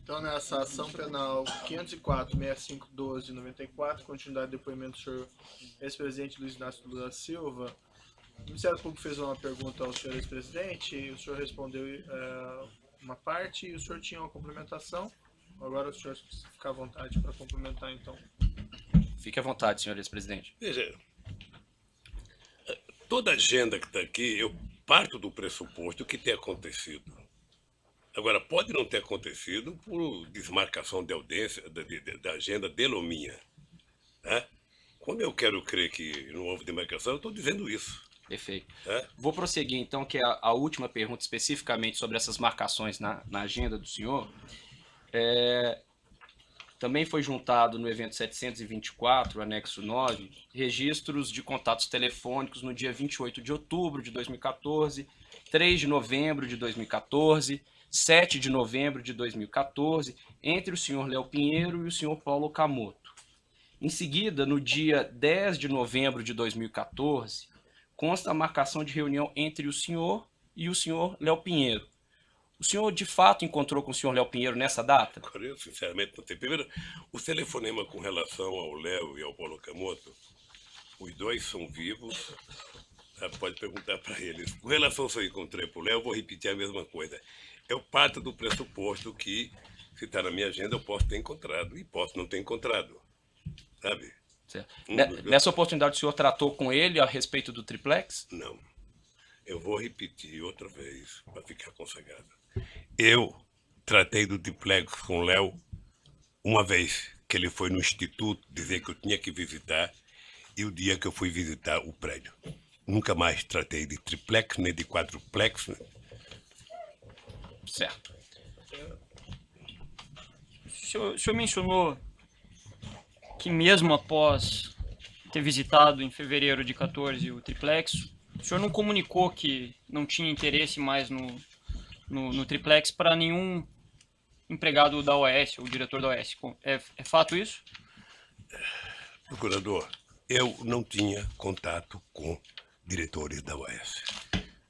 Então, nessa ação penal 504-6512-94, continuidade do depoimento do senhor ex-presidente Luiz Inácio Lula da Silva, o Ministério Público fez uma pergunta ao senhor ex-presidente e o senhor respondeu uma parte e o senhor tinha uma complementação. Agora o senhor fica à vontade para complementar, então. Fique à vontade, senhor ex-presidente. Veja, toda a agenda que está aqui, eu parto do pressuposto que tem acontecido. Agora, pode não ter acontecido por desmarcação de audiência, da agenda dele ou minha. Né? Quando eu quero crer que não houve demarcação, eu estou dizendo isso. Perfeito. Vou prosseguir, então, que é a última pergunta especificamente sobre essas marcações na agenda do senhor. Também foi juntado no evento 724, anexo 9, registros de contatos telefônicos no dia 28 de outubro de 2014, 3 de novembro de 2014, 7 de novembro de 2014, entre o senhor Léo Pinheiro e o senhor Paulo Okamoto. Em seguida, no dia 10 de novembro de 2014, consta a marcação de reunião entre o senhor e o senhor Léo Pinheiro. O senhor, de fato, encontrou com o senhor Léo Pinheiro nessa data? Eu, sinceramente, não sei. Primeiro, o telefonema com relação ao Léo e ao Paulo Okamoto, os dois são vivos, pode perguntar para eles. Com relação ao que eu encontrei para o Léo, eu vou repetir a mesma coisa. Eu parto do pressuposto que, se está na minha agenda, eu posso ter encontrado e posso não ter encontrado, sabe? Certo. Nessa oportunidade, o senhor tratou com ele a respeito do triplex? Não. Eu vou repetir outra vez, para ficar consagrado. Eu tratei do triplex com o Léo uma vez que ele foi no instituto dizer que eu tinha que visitar e o dia que eu fui visitar o prédio. Nunca mais tratei de triplex, nem de quadruplex. Né? Certo. O senhor mencionou que mesmo após ter visitado em fevereiro de 14 o triplex, o senhor não comunicou que não tinha interesse mais no triplex para nenhum empregado da OAS, ou diretor da OAS. É fato isso? Procurador, eu não tinha contato com diretores da OAS.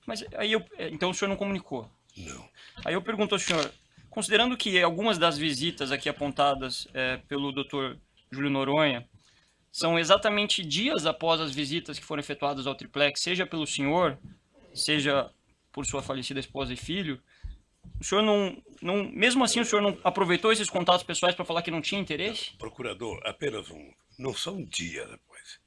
Mas aí então o senhor não comunicou? Não. Aí eu pergunto ao senhor, considerando que algumas das visitas aqui apontadas pelo Dr. Júlio Noronha são exatamente dias após as visitas que foram efetuadas ao triplex, seja pelo senhor, seja por sua falecida esposa e filho, o senhor não mesmo assim o senhor não aproveitou esses contatos pessoais para falar que não tinha interesse? Procurador, apenas um. Não são dias depois.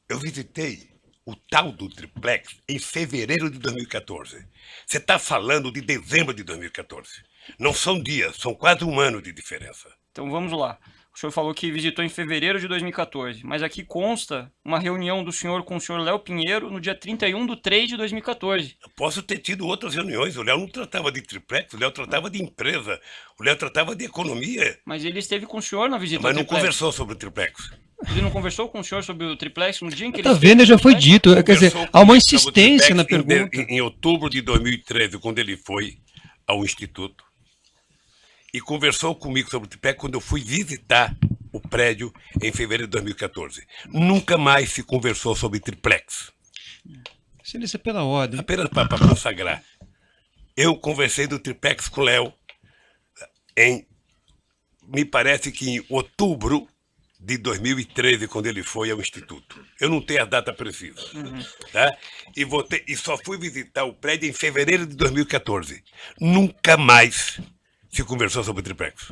Eu visitei o tal do triplex em fevereiro de 2014. Você está falando de dezembro de 2014. Não são dias, são quase um ano de diferença. Então vamos lá. O senhor falou que visitou em fevereiro de 2014, mas aqui consta uma reunião do senhor com o senhor Léo Pinheiro no dia 31/3 de 2014. Eu posso ter tido outras reuniões. O Léo não tratava de triplex, o Léo tratava de empresa, o Léo tratava de economia. Mas ele esteve com o senhor na visita Mas ao não triplex. conversou sobre o triplex. Ele não conversou com o senhor sobre o triplex no dia em que ele Tá vendo? Já foi dito. Quer dizer, há uma insistência na pergunta. Em outubro de 2013, quando ele foi ao Instituto, e conversou comigo sobre o triplex quando eu fui visitar o prédio em fevereiro de 2014. Nunca mais se conversou sobre triplex. Excelência, pela ordem. Apenas para consagrar. Eu conversei do triplex com o Léo me parece que em outubro de 2013, quando ele foi ao Instituto. Eu não tenho a data precisa. Tá? E só fui visitar o prédio em fevereiro de 2014. Nunca mais se conversou sobre o triplex.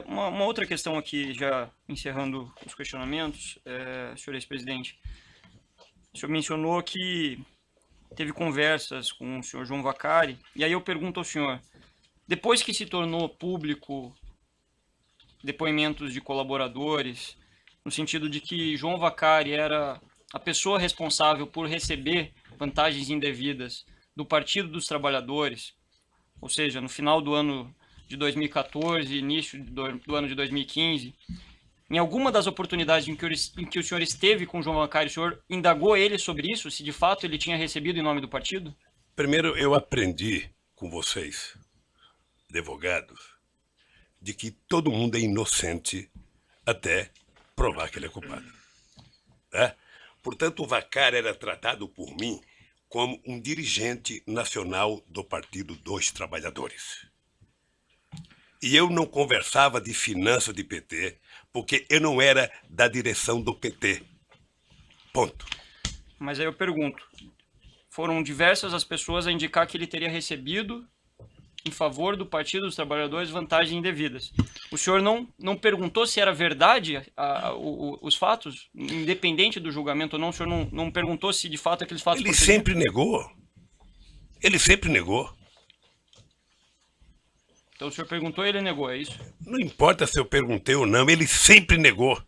Uma outra questão aqui, já encerrando os questionamentos, senhor ex-presidente. O senhor mencionou que teve conversas com o senhor João Vacari, e aí eu pergunto ao senhor, depois que se tornou público depoimentos de colaboradores, no sentido de que João Vacari era a pessoa responsável por receber vantagens indevidas do Partido dos Trabalhadores, ou seja, no final do ano de 2014, início do ano de 2015, em alguma das oportunidades em que o senhor esteve com o João Vacari, o senhor indagou ele sobre isso, se de fato ele tinha recebido em nome do partido? Primeiro, eu aprendi com vocês, advogados, de que todo mundo é inocente até provar que ele é culpado. Tá? Portanto, o Vacari era tratado por mim como um dirigente nacional do Partido dos Trabalhadores. E eu não conversava de finanças de PT, porque eu não era da direção do PT. Ponto. Mas aí eu pergunto, foram diversas as pessoas a indicar que ele teria recebido, em favor do Partido dos Trabalhadores, vantagens indevidas. O senhor não perguntou se era verdade os fatos, independente do julgamento ou não? O senhor não perguntou se de fato aqueles fatos... Ele sempre negou. Ele sempre negou. Então o senhor perguntou e ele negou, é isso? Não importa se eu perguntei ou não, ele sempre negou.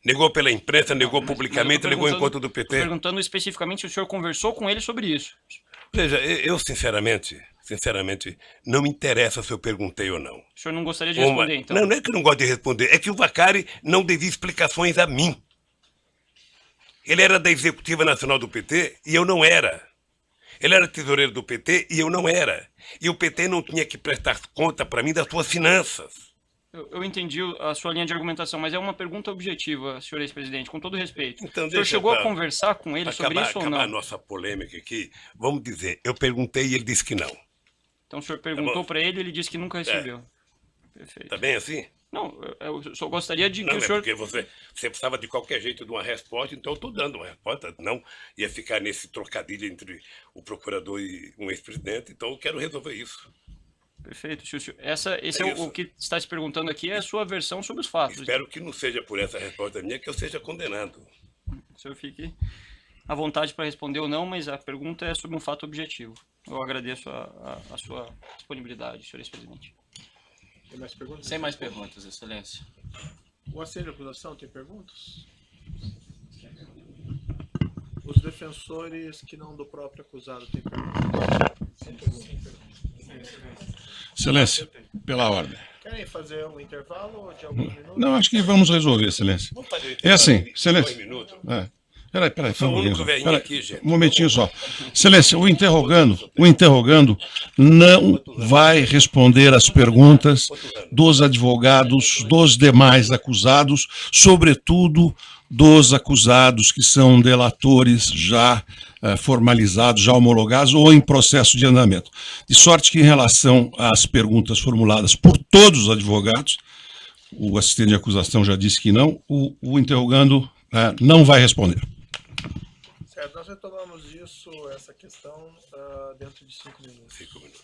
Negou pela imprensa, negou publicamente, negou em conta do PT. Estou perguntando especificamente se o senhor conversou com ele sobre isso. Veja, eu sinceramente, não me interessa se eu perguntei ou não. O senhor não gostaria de responder, então? Não é que eu não gosto de responder, é que o Vaccari não devia explicações a mim. Ele era da Executiva Nacional do PT e eu não era. Ele era tesoureiro do PT e eu não era. E o PT não tinha que prestar conta para mim das suas finanças. Eu entendi a sua linha de argumentação, mas é uma pergunta objetiva, senhor ex-presidente, com todo respeito. Então, o senhor chegou a conversar com ele sobre isso ou não? Acabar a nossa polêmica aqui, vamos dizer, eu perguntei e ele disse que não. Então o senhor perguntou para ele e ele disse que nunca recebeu. Perfeito. Tá bem assim? Não, eu só gostaria de que não, o senhor... Porque você precisava de qualquer jeito de uma resposta, então eu estou dando uma resposta. Não ia ficar nesse trocadilho entre o procurador e um ex-presidente, então eu quero resolver isso. Perfeito, Xúcio. O que está se perguntando aqui é a sua versão sobre os fatos. Espero que não seja por essa resposta minha que eu seja condenado. O senhor fique à vontade para responder ou não, mas a pergunta é sobre um fato objetivo. Eu agradeço a sua disponibilidade, senhor ex-presidente. Tem mais perguntas? Sem mais perguntas, Excelência. O assento de acusação tem perguntas? Os defensores que não do próprio acusado têm perguntas? Excelência, pela ordem. Querem fazer um intervalo de alguns minutos? Não, acho que vamos resolver, Excelência. Vamos fazer É assim, dois Excelência. minutos. Peraí, Sou o único velhinho aqui, gente. um momentinho só. Excelência, o interrogando não vai responder às perguntas dos advogados, dos demais acusados, sobretudo dos acusados que são delatores já formalizados, já homologados ou em processo de andamento. De sorte que, em relação às perguntas formuladas por todos os advogados, o assistente de acusação já disse que não, o interrogando não vai responder. Certo, nós retomamos essa questão dentro de 5 minutos. 5 minutos.